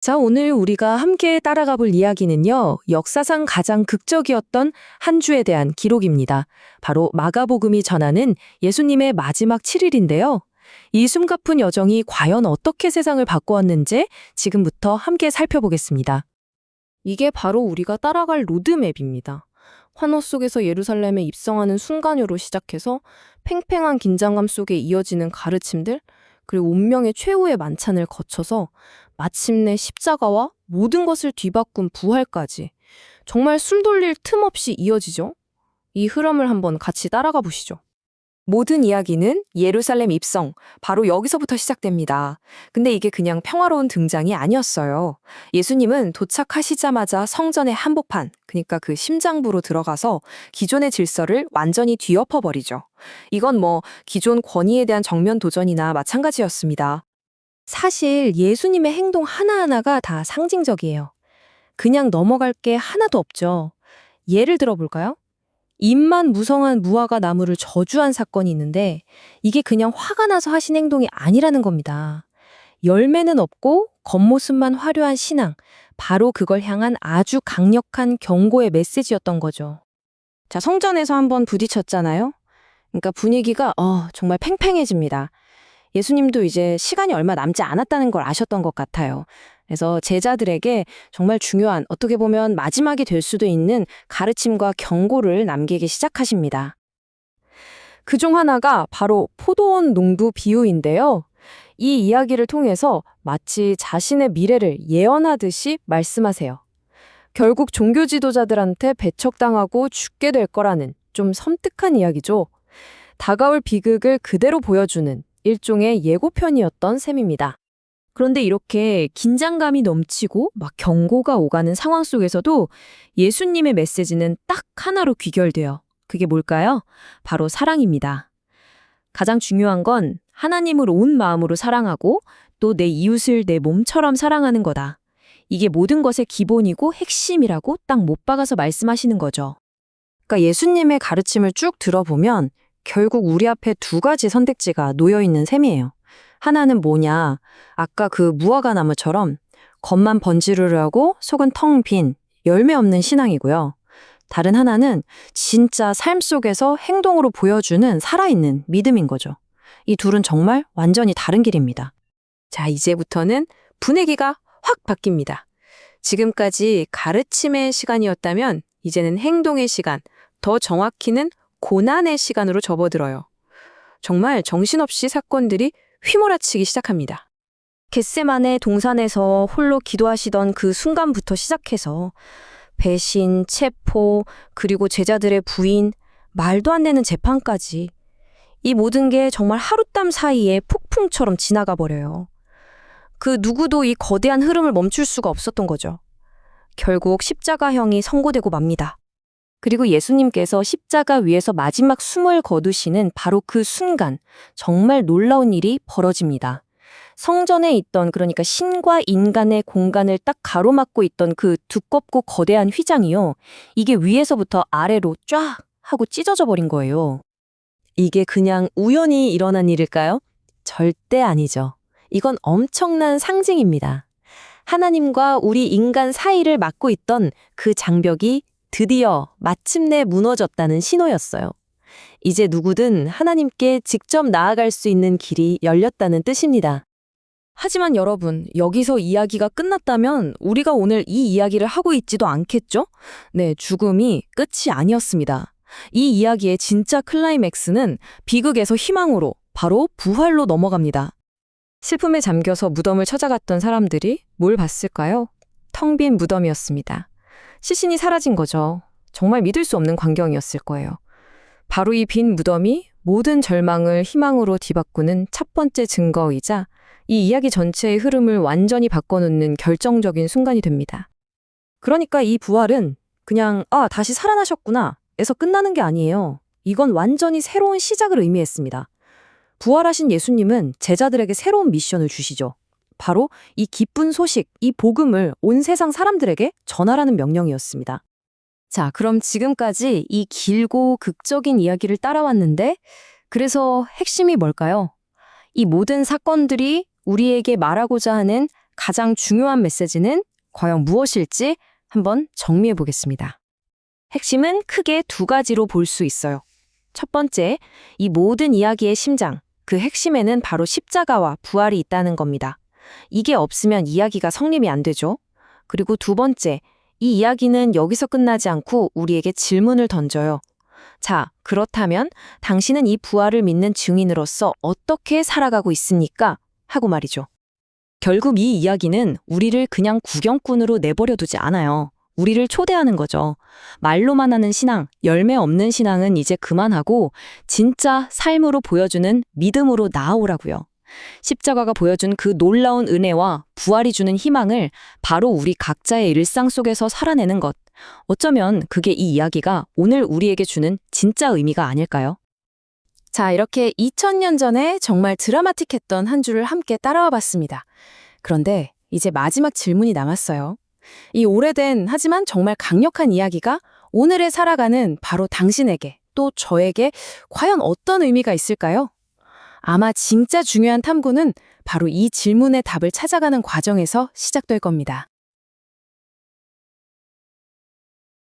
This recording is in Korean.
자, 오늘 우리가 함께 따라가 볼 이야기는요, 역사상 가장 극적이었던 한 주에 대한 기록입니다. 바로 마가복음이 전하는 예수님의 마지막 7일인데요. 이 숨가쁜 여정이 과연 어떻게 세상을 바꾸었는지 지금부터 함께 살펴보겠습니다. 이게 바로 우리가 따라갈 로드맵입니다. 환호 속에서 예루살렘에 입성하는 순간으로 시작해서 팽팽한 긴장감 속에 이어지는 가르침들, 그리고 운명의 최후의 만찬을 거쳐서 마침내 십자가와 모든 것을 뒤바꾼 부활까지 정말 숨 돌릴 틈 없이 이어지죠. 이 흐름을 한번 같이 따라가 보시죠. 모든 이야기는 예루살렘 입성, 바로 여기서부터 시작됩니다. 근데 이게 그냥 평화로운 등장이 아니었어요. 예수님은 도착하시자마자 성전의 한복판, 그러니까 그 심장부로 들어가서 기존의 질서를 완전히 뒤엎어버리죠. 이건 기존 권위에 대한 정면 도전이나 마찬가지였습니다. 사실 예수님의 행동 하나하나가 다 상징적이에요. 그냥 넘어갈 게 하나도 없죠. 예를 들어 볼까요? 입만 무성한 무화과 나무를 저주한 사건이 있는데 이게 그냥 화가 나서 하신 행동이 아니라는 겁니다. 열매는 없고 겉모습만 화려한 신앙, 바로 그걸 향한 아주 강력한 경고의 메시지였던 거죠. 자, 성전에서 한번 부딪혔잖아요. 그러니까 분위기가 정말 팽팽해집니다. 예수님도 이제 시간이 얼마 남지 않았다는 걸 아셨던 것 같아요. 그래서 제자들에게 정말 중요한, 어떻게 보면 마지막이 될 수도 있는 가르침과 경고를 남기기 시작하십니다. 그중 하나가 바로 포도원 농부 비유인데요. 이 이야기를 통해서 마치 자신의 미래를 예언하듯이 말씀하세요. 결국 종교 지도자들한테 배척당하고 죽게 될 거라는 좀 섬뜩한 이야기죠. 다가올 비극을 그대로 보여주는 일종의 예고편이었던 셈입니다. 그런데 이렇게 긴장감이 넘치고 막 경고가 오가는 상황 속에서도 예수님의 메시지는 딱 하나로 귀결돼요. 그게 뭘까요? 바로 사랑입니다. 가장 중요한 건 하나님을 온 마음으로 사랑하고 또 내 이웃을 내 몸처럼 사랑하는 거다. 이게 모든 것의 기본이고 핵심이라고 딱 못 박아서 말씀하시는 거죠. 그러니까 예수님의 가르침을 쭉 들어보면 결국 우리 앞에 두 가지 선택지가 놓여 있는 셈이에요. 하나는 뭐냐? 아까 그 무화과 나무처럼 겉만 번지르르하고 속은 텅 빈 열매 없는 신앙이고요. 다른 하나는 진짜 삶 속에서 행동으로 보여주는 살아있는 믿음인 거죠. 이 둘은 정말 완전히 다른 길입니다. 자, 이제부터는 분위기가 확 바뀝니다. 지금까지 가르침의 시간이었다면 이제는 행동의 시간, 더 정확히는 고난의 시간으로 접어들어요. 정말 정신없이 사건들이 휘몰아치기 시작합니다. 겟세마네 동산에서 홀로 기도하시던 그 순간부터 시작해서 배신, 체포, 그리고 제자들의 부인, 말도 안 되는 재판까지 이 모든 게 정말 하룻밤 사이에 폭풍처럼 지나가 버려요. 그 누구도 이 거대한 흐름을 멈출 수가 없었던 거죠. 결국 십자가형이 선고되고 맙니다. 그리고 예수님께서 십자가 위에서 마지막 숨을 거두시는 바로 그 순간 정말 놀라운 일이 벌어집니다. 성전에 있던, 그러니까 신과 인간의 공간을 딱 가로막고 있던 그 두껍고 거대한 휘장이요. 이게 위에서부터 아래로 쫙 하고 찢어져 버린 거예요. 이게 그냥 우연히 일어난 일일까요? 절대 아니죠. 이건 엄청난 상징입니다. 하나님과 우리 인간 사이를 막고 있던 그 장벽이 드디어 마침내 무너졌다는 신호였어요. 이제 누구든 하나님께 직접 나아갈 수 있는 길이 열렸다는 뜻입니다. 하지만 여러분, 여기서 이야기가 끝났다면 우리가 오늘 이 이야기를 하고 있지도 않겠죠? 네, 죽음이 끝이 아니었습니다. 이 이야기의 진짜 클라이맥스는 비극에서 희망으로, 바로 부활로 넘어갑니다. 슬픔에 잠겨서 무덤을 찾아갔던 사람들이 뭘 봤을까요? 텅 빈 무덤이었습니다. 시신이 사라진 거죠. 정말 믿을 수 없는 광경이었을 거예요. 바로 이 빈 무덤이 모든 절망을 희망으로 뒤바꾸는 첫 번째 증거이자 이 이야기 전체의 흐름을 완전히 바꿔놓는 결정적인 순간이 됩니다. 그러니까 이 부활은 그냥 다시 살아나셨구나 에서 끝나는 게 아니에요. 이건 완전히 새로운 시작을 의미했습니다. 부활하신 예수님은 제자들에게 새로운 미션을 주시죠. 바로 이 기쁜 소식, 이 복음을 온 세상 사람들에게 전하라는 명령이었습니다. 자, 그럼 지금까지 이 길고 극적인 이야기를 따라왔는데, 그래서 핵심이 뭘까요? 이 모든 사건들이 우리에게 말하고자 하는 가장 중요한 메시지는 과연 무엇일지 한번 정리해 보겠습니다. 핵심은 크게 두 가지로 볼 수 있어요. 첫 번째, 이 모든 이야기의 심장, 그 핵심에는 바로 십자가와 부활이 있다는 겁니다. 이게 없으면 이야기가 성립이 안 되죠. 그리고 두 번째, 이 이야기는 여기서 끝나지 않고 우리에게 질문을 던져요. 자, 그렇다면 당신은 이 부활을 믿는 증인으로서 어떻게 살아가고 있습니까? 하고 말이죠. 결국 이 이야기는 우리를 그냥 구경꾼으로 내버려 두지 않아요. 우리를 초대하는 거죠. 말로만 하는 신앙, 열매 없는 신앙은 이제 그만하고 진짜 삶으로 보여주는 믿음으로 나아오라고요. 십자가가 보여준 그 놀라운 은혜와 부활이 주는 희망을 바로 우리 각자의 일상 속에서 살아내는 것. 어쩌면 그게 이 이야기가 오늘 우리에게 주는 진짜 의미가 아닐까요? 자, 이렇게 2000년 전에 정말 드라마틱했던 한 주를 함께 따라와 봤습니다. 그런데 이제 마지막 질문이 남았어요. 이 오래된 하지만 정말 강력한 이야기가 오늘에 살아가는 바로 당신에게 또 저에게 과연 어떤 의미가 있을까요? 아마 진짜 중요한 탐구는 바로 이 질문의 답을 찾아가는 과정에서 시작될 겁니다.